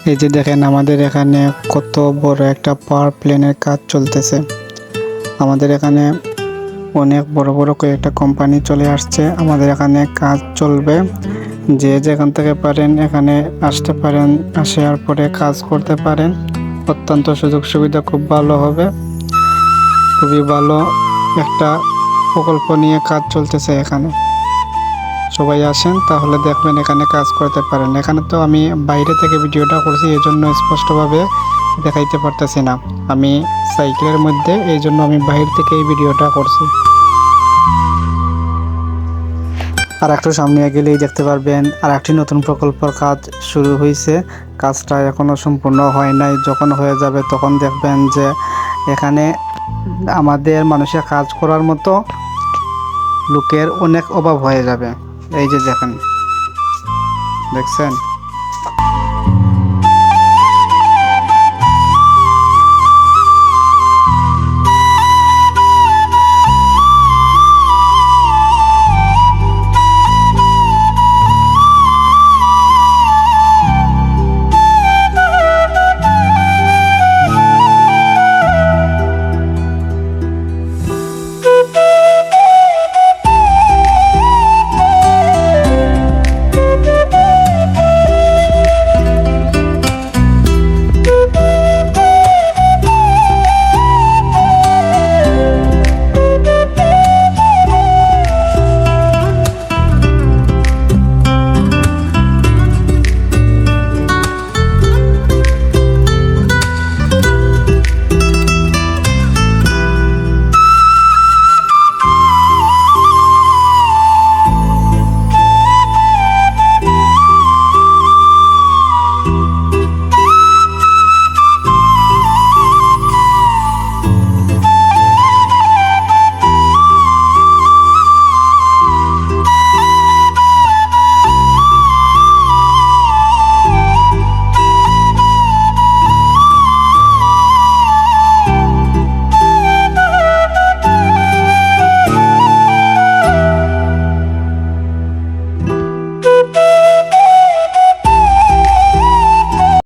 এই যে দেখেন আমাদের এখানে কত বড় একটা পাওয়ার প্ল্যানের কাজ চলতেছে। আমাদের এখানে অনেক বড় বড় কয়েকটা কোম্পানি চলে আসছে। আমাদের এখানে কাজ চলবে। যে যেখান থেকে পারেন এখানে আসতে পারেন, আসার পরে কাজ করতে পারেন। অত্যন্ত সুযোগ সুবিধা খুব ভালো হবে। খুবই ভালো একটা প্রকল্প নিয়ে কাজ চলতেছে এখানে। সবাই আসেন, তাহলে দেখবেন এখানে কাজ করতে পারেন। এখানে তো আমি বাইরে থেকে ভিডিওটা করছি, এই জন্য স্পষ্টভাবে দেখাইতে পারতেছি না। আমি সাইকেলের মধ্যে, এই জন্য আমি বাইরে থেকে এই ভিডিওটা করছি। আর একটু সামনে গেলেই দেখতে পারবেন আর একটি নতুন প্রকল্পের কাজ শুরু হয়েছে। কাজটা এখনো সম্পূর্ণ হয় নাই। যখন হয়ে যাবে তখন দেখবেন যে এখানে আমাদের মানুষের কাজ করার মতো লোকের অনেক অভাব হয়ে যাবে। এই যে দেখেন, দেখছেন।